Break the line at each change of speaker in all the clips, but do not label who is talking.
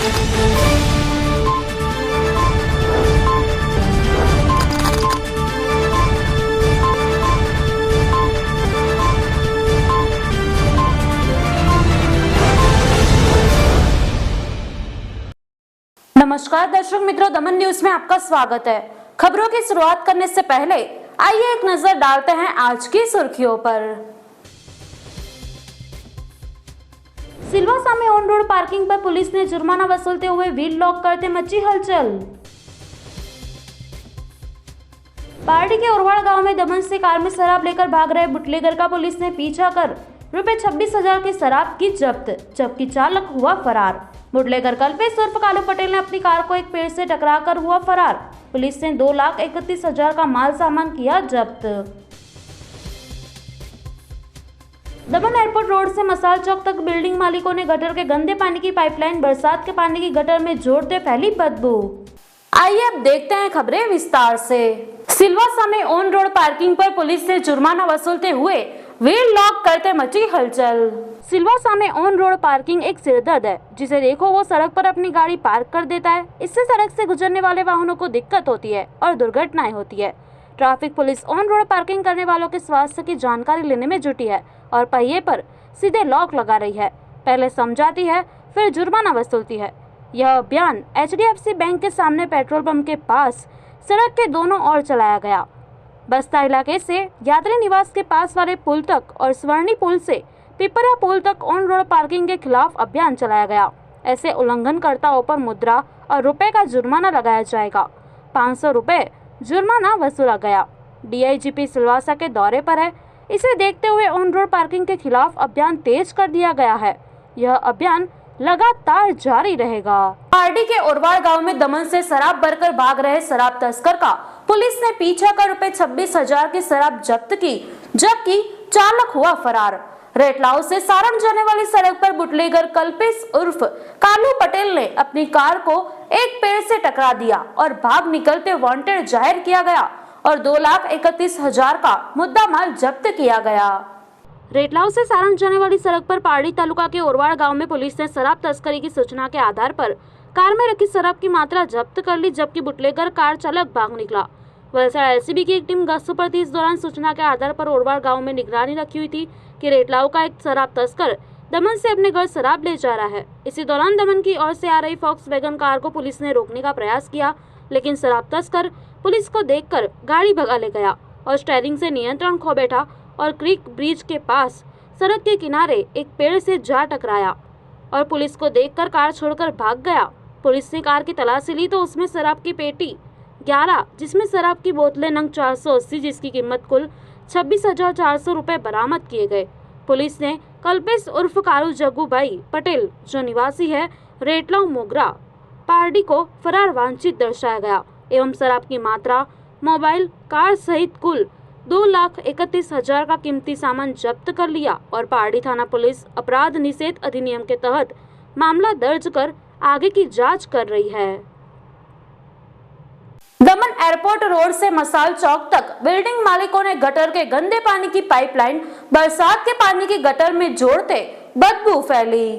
नमस्कार दर्शक मित्रों, दमन न्यूज में आपका स्वागत है। खबरों की शुरुआत करने से पहले आइए एक नजर डालते हैं आज की सुर्खियों पर। सिलवासा में ऑन रोड पार्किंग पर पुलिस ने जुर्माना वसूलते हुए व्हील लॉक करते मची हलचल। पार्टी के ओरवाड़ गांव में दमन से कार में शराब लेकर भाग रहे बुटलेगर का पुलिस ने पीछा कर रुपए 26,000 की शराब की जब्त, जबकि चालक हुआ फरार। बुटलेगर कल्पेश उर्फ कालू पटेल ने अपनी कार को एक पेड़ से टकराकर हुआ फरार। पुलिस ने 2,31,000 का माल सामान किया जब्त। दमन एयरपोर्ट रोड से मसाल चौक तक बिल्डिंग मालिकों ने गटर के गंदे पानी की पाइपलाइन बरसात के पानी की गटर में जोड़ते फैली बदबू। आइए अब देखते हैं खबरें विस्तार से। सिलवासा में ऑन रोड पार्किंग पर पुलिस से जुर्माना वसूलते हुए व्हील लॉक करते मची हलचल। सिलवासा में ऑन रोड पार्किंग एक सिरदर्द है, जिसे देखो वो सड़क पर अपनी गाड़ी पार्क कर देता है। इससे सड़क से गुजरने वाले वाहनों को दिक्कत होती है और दुर्घटनाएं होती है। Traffic police on road parking करने वालों के स्वास्थ्य की जानकारी लेने में जुटी है और पहिए पर सीधे लॉक लगा रही है। पहले समझाती है, फिर जुर्माना वसूलती है। यह अभियान HDFC बैंक के सामने पेट्रोल पंप के पास सड़क के दोनों ओर चलाया गया। बस्ता इलाके से यात्री निवास के पास वाले पुल तक और स्वर्णी पुल से पिपरा पुल तक ऑन रोड पार्किंग के खिलाफ अभियान चलाया गया। ऐसे उल्लंघनकर्ताओं पर मुद्रा और रुपए का जुर्माना लगाया जाएगा। 500 रुपए जुर्माना वसूला गया। DIGP सिलवासा के दौरे पर है, इसे देखते हुए ऑन रोड पार्किंग के खिलाफ अभियान तेज कर दिया गया है। यह अभियान लगातार जारी रहेगा। पार्टी के ओरवाड़ गांव में दमन से शराब भरकर भाग रहे शराब तस्कर का पुलिस ने पीछा कर रुपए 26,000 की शराब जब्त की, जबकि चालक हुआ फरार। रेटलाउ से सारण जाने वाली सड़क पर बुटलेगर कल्पेश उर्फ कालू पटेल ने अपनी कार को एक पेड़ से टकरा दिया और भाग निकलते वांटेड जाहिर किया गया और 2,31,000 का मुद्दा माल जब्त किया गया। रेटलाउ से सारण जाने वाली सड़क पर पार्टी तालुका के ओरवाड़ गांव में पुलिस ने शराब तस्करी की सूचना के आधार पर कार में रखी शराब की मात्रा जब्त कर ली, जबकि बुटलेगर कार चालक भाग निकला। वलसाड LCB की एक टीम गश्त पर थी। इस दौरान सूचना के आधार पर ओरवाड़ गांव में निगरानी रखी हुई थी कि रेटलाउ का एक शराब तस्कर दमन से अपने घर शराब ले जा रहा है। इसी दौरान दमन की ओर से आ रही फॉक्सवैगन कार को पुलिस ने रोकने का प्रयास किया, लेकिन शराब तस्कर पुलिस को देखकर गाड़ी भगा ले गया और स्टीयरिंग से नियंत्रण खो बैठा और क्रीक ब्रिज के पास सड़क के किनारे एक पेड़ से जा टकराया और पुलिस को देखकर कार छोड़कर भाग गया। पुलिस ने कार की तलाशी ली तो उसमें शराब की पेटी 11, जिसमें शराब की बोतलें नंग 480, जिसकी कीमत कुल 26,400 रुपए बरामद किए गए। पुलिस ने कल्पेश उर्फ कालू जग्गू भाई पटेल, जो निवासी है रेटलाउ मोगरा पार्टी को फरार वांछित दर्शाया गया एवं शराब की मात्रा, मोबाइल, कार सहित कुल 2,31,000 का कीमती सामान जब्त कर लिया और पार्टी थाना पुलिस अपराध निषेध अधिनियम के तहत मामला दर्ज कर आगे की जांच कर रही है। दमन एयरपोर्ट रोड से मसाल चौक तक बिल्डिंग मालिकों ने गटर के गंदे पानी की पाइपलाइन बरसात के पानी की गटर में जोड़ते बदबू फैली।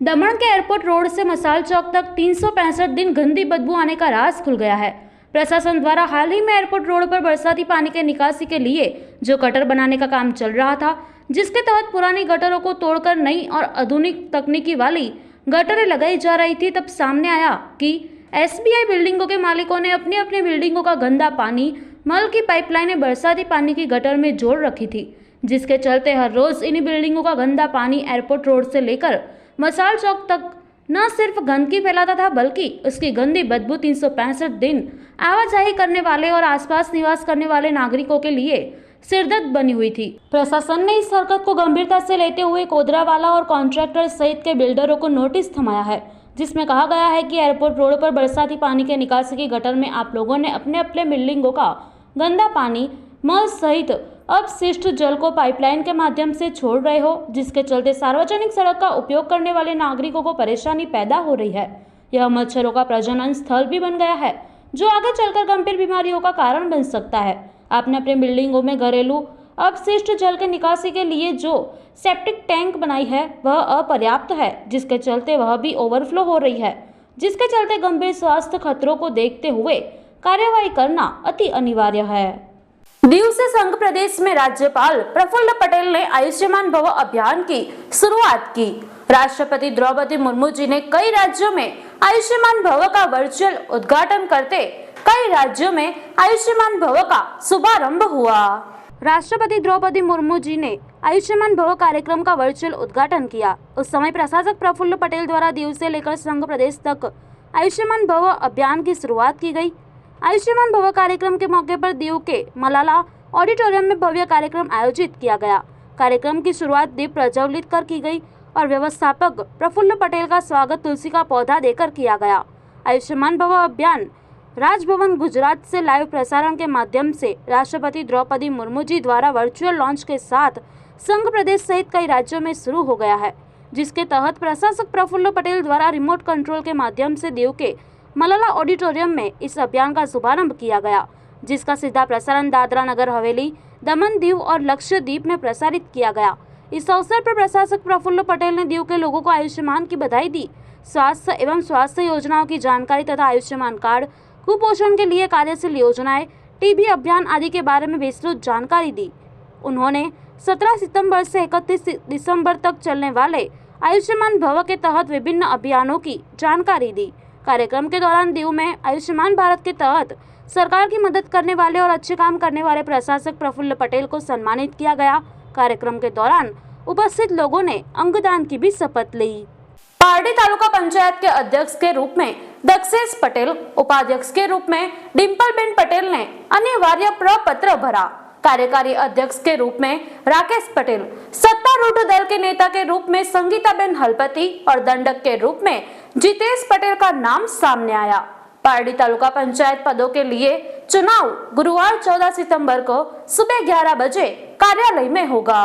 दमन के एयरपोर्ट रोड से मसाल चौक तक 365 दिन गंदी बदबू आने का राज खुल गया है। प्रशासन द्वारा हाल ही में एयरपोर्ट रोड पर बरसाती पानी के निकासी के लिए जो गटर बनाने का काम चल रहा था, जिसके तहत पुरानी गटरों को तोड़कर नई और आधुनिक तकनीकी वाली गटरें लगाई जा रही थी, तब सामने आया कि SBI बिल्डिंगों के मालिकों ने अपनी अपनी बिल्डिंगों का गंदा पानी मल की पाइपलाइनें बरसाती पानी की गटर में जोड़ रखी थी, जिसके चलते हर रोज इन्हीं बिल्डिंगों का गंदा पानी एयरपोर्ट रोड से लेकर मसाल चौक तक न सिर्फ गंदगी फैलाता था, बल्कि उसकी गंदी बदबू 365 दिन आवाजाही करने वाले और आसपास निवास करने वाले नागरिकों के लिए सिरदर्द बनी हुई थी। प्रशासन ने इस हरकत को गंभीरता से लेते हुए कोदरावाला और कॉन्ट्रैक्टर सहित के बिल्डरों को नोटिस थमाया है, जिसमें कहा गया है कि एयरपोर्ट रोड पर बरसाती पानी के निकासी की गटर में आप लोगों ने अपने अपने बिल्डिंगों का गंदा पानी, मल सहित अपशिष्ट जल को पाइपलाइन के माध्यम से छोड़ रहे हो, जिसके चलते सार्वजनिक सड़क का उपयोग करने वाले नागरिकों को परेशानी पैदा हो रही है। यह मच्छरों का प्रजनन स्थल भी बन गया है, जो आगे चलकर गंभीर बीमारियों का कारण बन सकता है। आपने अपने बिल्डिंगों में घरेलू अपशिष्ट जल के निकासी के लिए जो सेप्टिक टैंक बनाई है वह अपर्याप्त है, जिसके चलते वह भी ओवरफ्लो हो रही है। जिसके चलते गंभीर स्वास्थ्य खतरों को देखते हुए कार्यवाही करना अति अनिवार्य है। दीव से संघ प्रदेश में राज्यपाल प्रफुल्ल पटेल ने आयुष्मान भव अभियान की शुरुआत की। राष्ट्रपति द्रौपदी मुर्मू जी ने कई राज्यों में आयुष्मान भव का वर्चुअल उद्घाटन करते कई राज्यों में आयुष्मान भव का शुभारंभ हुआ। राष्ट्रपति द्रौपदी मुर्मू जी ने आयुष्मान भव कार्यक्रम का वर्चुअल उद्घाटन किया। उस समय प्रशासक प्रफुल्ल पटेल द्वारा दीव से लेकर संघ प्रदेश तक आयुष्मान भव अभियान की शुरुआत की गई। आयुष्मान भव कार्यक्रम के मौके पर दीव के मलाला ऑडिटोरियम में भव्य कार्यक्रम आयोजित किया गया। कार्यक्रम की शुरुआत दीप प्रज्वलित कर की गई और व्यवस्थापक प्रफुल्ल पटेल का स्वागत तुलसी का पौधा देकर किया गया। आयुष्मान भव अभियान राजभवन गुजरात से लाइव प्रसारण के माध्यम से राष्ट्रपति द्रौपदी मुर्मू जी द्वारा वर्चुअल लॉन्च के साथ संघ प्रदेश सहित कई राज्यों में शुरू हो गया है, जिसके तहत प्रशासक प्रफुल्ल पटेल द्वारा रिमोट कंट्रोल के माध्यम से दीव के मलाला ऑडिटोरियम में इस अभियान का शुभारंभ किया गया, जिसका सीधा प्रसारण दादरा नगर हवेली, दमन दीव और लक्षद्वीप में प्रसारित किया गया। इस अवसर पर प्रशासक प्रफुल्ल पटेल ने दीव के लोगों को आयुष्मान की बधाई दी, स्वास्थ्य एवं स्वास्थ्य योजनाओं की जानकारी तथा आयुष्मान कार्ड, कुपोषण के लिए कार्यशील योजनाएं, टीबी अभियान आदि के बारे में विस्तृत जानकारी दी। उन्होंने 17 सितंबर से 31 दिसंबर तक चलने वाले आयुष्मान भव के तहत विभिन्न अभियानों की जानकारी दी। कार्यक्रम के दौरान दीव में आयुष्मान भारत के तहत सरकार की मदद करने वाले और अच्छे काम करने वाले प्रशासक प्रफुल्ल पटेल को सम्मानित किया गया। कार्यक्रम के दौरान उपस्थित लोगों ने अंगदान की भी शपथ ली। पारडी तालुका पंचायत के अध्यक्ष के रूप में दक्षेश पटेल, उपाध्यक्ष के रूप में डिम्पलबेन पटेल ने अनिवार्य प्रपत्र भरा। कार्यकारी अध्यक्ष के रूप में राकेश पटेल, सत्तारूढ़ दल के नेता के रूप में संगीताबेन हलपति और दंडक के रूप में जितेश पटेल का नाम सामने आया। पारडी तालुका पंचायत पदों के लिए चुनाव गुरुवार 14 सितंबर को सुबह 11 बजे कार्यालय में होगा।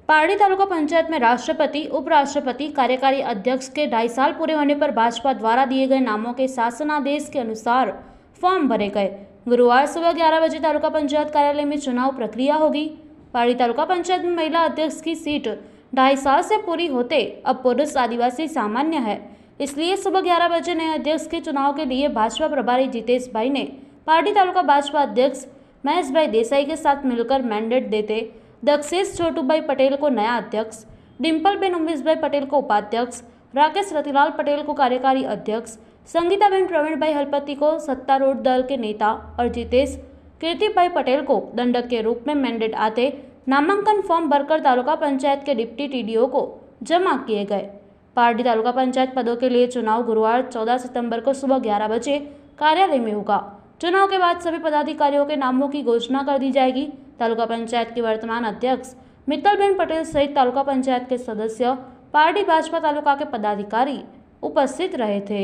पारडी तालुका पंचायत में राष्ट्रपति, उपराष्ट्रपति, कार्यकारी अध्यक्ष के 2.5 साल पूरे होने पर भाजपा द्वारा दिए गए नामों के शासनादेश के अनुसार फॉर्म भरे गए। गुरुवार सुबह 11 बजे तालुका पंचायत कार्यालय में चुनाव प्रक्रिया होगी। पारडी तालुका पंचायत में महिला अध्यक्ष की सीट 2.5 साल से पूरी होते अब पुरुष आदिवासी सामान्य है, इसलिए सुबह 11 बजे नए अध्यक्ष के चुनाव के लिए भाजपा प्रभारी जितेश भाई ने पारडी तालुका भाजपा अध्यक्ष महेश भाई देसाई के साथ मिलकर मैंडेट देते दक्षेश छोटूभाई पटेल को नया अध्यक्ष, डिम्पलबेन उमेश भाई पटेल को उपाध्यक्ष, राकेश रतिलाल पटेल को कार्यकारी अध्यक्ष, संगीताबेन प्रवीण भाई हलपति को सत्तारूढ़ दल के नेता और जितेश कीर्ति भाई पटेल को दंडक के रूप में मैंडेट आते नामांकन फॉर्म भरकर तालुका पंचायत के डिप्टी टीडीओ को जमा किए गए। पारडी तालुका पंचायत पदों के लिए चुनाव गुरुवार 14 सितंबर को सुबह 11 बजे कार्यालय में होगा। चुनाव के बाद सभी पदाधिकारियों के नामों की घोषणा कर दी जाएगी। तालुका पंचायत की वर्तमान अध्यक्ष मित्तलबेन पटेल सहित तालुका पंचायत के सदस्य, पारडी भाजपा तालुका के पदाधिकारी उपस्थित रहे थे।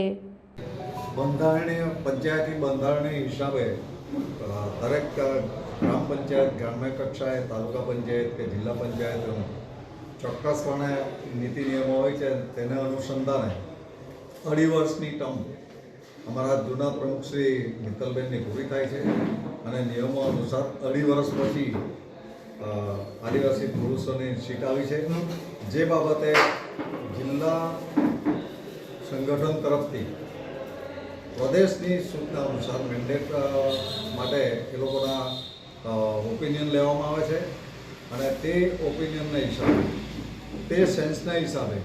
બંધારણીય પંચાયતી બંધારણીય હિસાબે દરેક ગ્રામ પંચાયત, ગ્રામ્ય કક્ષાએ, તાલુકા પંચાયત કે જિલ્લા પંચાયતનું ચોક્કસપણે નીતિ નિયમો હોય છે, તેને અનુસંધાને 2.5 વર્ષની ટર્મ અમારા જૂના પ્રમુખ શ્રી મિત્તલબેનની પૂરી થાય છે અને નિયમો અનુસાર 2.5 વર્ષ પછી આદિવાસી પુરુષોની સીટ આવી છે, જે બાબતે જિલ્લા સંગઠન તરફથી પ્રદેશની સૂચના અનુસાર મેન્ડેટ માટે એ લોકોના ઓપિનિયન લેવામાં આવે છે અને તે ઓપિનિયનના હિસાબે, તે સેન્સના હિસાબે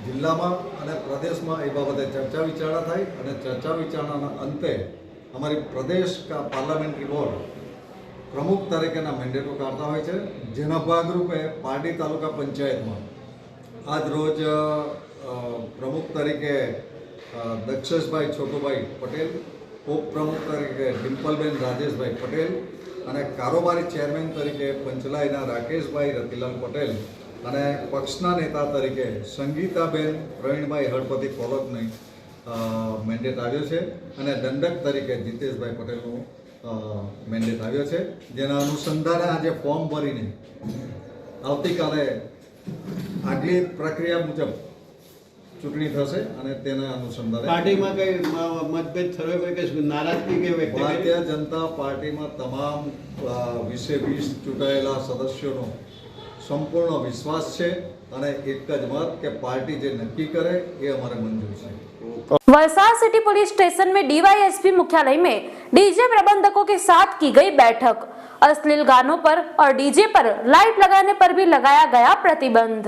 જિલ્લામાં અને પ્રદેશમાં એ બાબતે ચર્ચા વિચારણા થાય અને ચર્ચા વિચારણાના અંતે અમારી પ્રદેશ પાર્લામેન્ટરી બોર્ડ પ્રમુખ તરીકેના મેન્ડેટો કાઢતા હોય છે, જેના ભાગરૂપે પારડી તાલુકા પંચાયતમાં આજ રોજ પ્રમુખ તરીકે દક્ષેશભાઈ છોટુભાઈ પટેલ, ઉપપ્રમુખ તરીકે ડિમ્પલબેન રાજેશભાઈ પટેલ અને કારોબારી ચેરમેન તરીકે પંચલાઈના રાકેશભાઈ રતિલાલ પટેલ અને પક્ષના નેતા તરીકે સંગીતાબેન પ્રવીણભાઈ હળપતિ કોલકની મેન્ડેટ આવ્યો છે અને દંડક તરીકે જીતેશભાઈ પટેલનું મેન્ડેટ આવ્યો છે, જેના અનુસંધાને આજે ફોર્મ ભરીને આવતીકાલે આગલી પ્રક્રિયા મુજબ ચૂંટણી થશે અને તેના અનુસંધાને
પાર્ટીમાં કઈ મતભેદ થયો હોય કે નારાજગી કે વ્યક્ત
ભારતીય જનતા પાર્ટીમાં તમામ 20 ચૂંટાયેલા સદસ્યોનો સંપૂર્ણ વિશ્વાસ છે અને એક જ મત કે પાર્ટી જે નક્કી કરે એ અમારે મંજૂર છે।
वलसाड सिटी पुलिस स्टेशन में डीवाईएसपी मुख्यालय में डीजे प्रबंधकों के साथ की गई बैठक। अश्लील गानों पर और डीजे पर लाइट लगाने पर भी लगाया गया प्रतिबंध।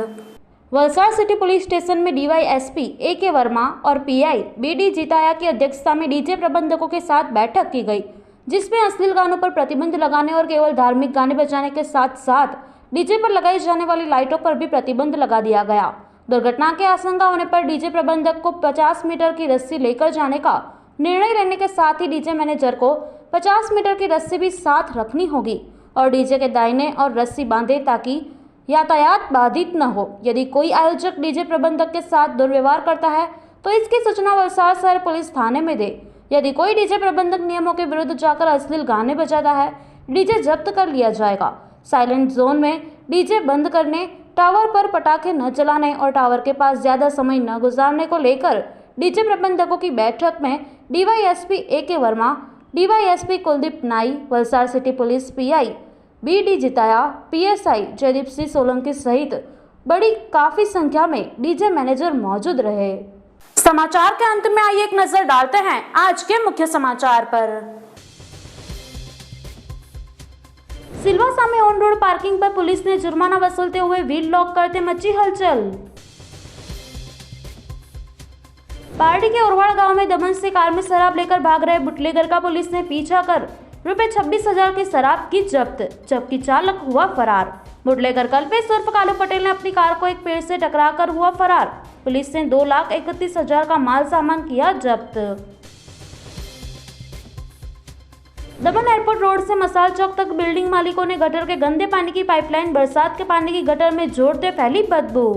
वलसाड सिटी पुलिस स्टेशन में डीवाईएसपी ए.के. वर्मा और पीआई बी.डी. जिताया की अध्यक्षता में डीजे प्रबंधकों के साथ बैठक की गई, जिसमें अश्लील गानों पर प्रतिबंध लगाने और केवल धार्मिक गाने बजाने के साथ साथ डीजे पर लगाई जाने वाली लाइटों पर भी प्रतिबंध लगा दिया गया। दुर्घटना की आशंका होने पर डीजे प्रबंधक को 50 मीटर की रस्सी लेकर जाने का निर्णय लेने के साथ ही डीजे मैनेजर को 50 मीटर की रस्सी भी साथ रखनी होगी और डीजे के दाहिने और रस्सी बांधे ताकि यातायात बाधित न हो। यदि कोई आयोजक डीजे प्रबंधक के साथ दुर्व्यवहार करता है तो इसकी सूचना वलसाड शहर पुलिस थाने में दे। यदि कोई डीजे प्रबंधक नियमों के विरुद्ध जाकर अश्लील गाने बजाता है, डीजे जब्त कर लिया जाएगा। साइलेंट जोन में डीजे बंद करने, टावर पर पटाखे न जलाने और टावर के पास ज्यादा समय न गुजारने को लेकर डीजे प्रबंधकों की बैठक में DYSP A K. Verma, DYSP Kuldeep Nai, Valsad city police PI B D. Jitaya, PSI Jaydeep Singh Solanki सहित बड़ी काफी संख्या में डीजे मैनेजर मौजूद रहे। समाचार के अंत में आइए एक नजर डालते हैं आज के मुख्य समाचार पर। सिलवासा में ऑन रोड पार्किंग पर पुलिस ने जुर्माना वसूलते हुए व्हील लॉक करते मची हलचल। पार्टी के ओरवाड़ गांव में दमन से कार में शराब लेकर भाग रहे बुटलेगर का पुलिस ने पीछा कर रुपए 26,000 की शराब की जब्त, जबकि चालक हुआ फरार। बुटलेगर कल्पेश उर्फ कालू पटेल ने अपनी कार को एक पेड़ से टकराकर हुआ फरार। पुलिस ने 2,31,000 का माल सामान किया जब्त। दमन एयरपोर्ट रोड से मसाल चौक तक बिल्डिंग मालिकों ने गटर के गंदे पानी की पाइपलाइन बरसात के पानी की गटर में जोड़ते फैली बदबू।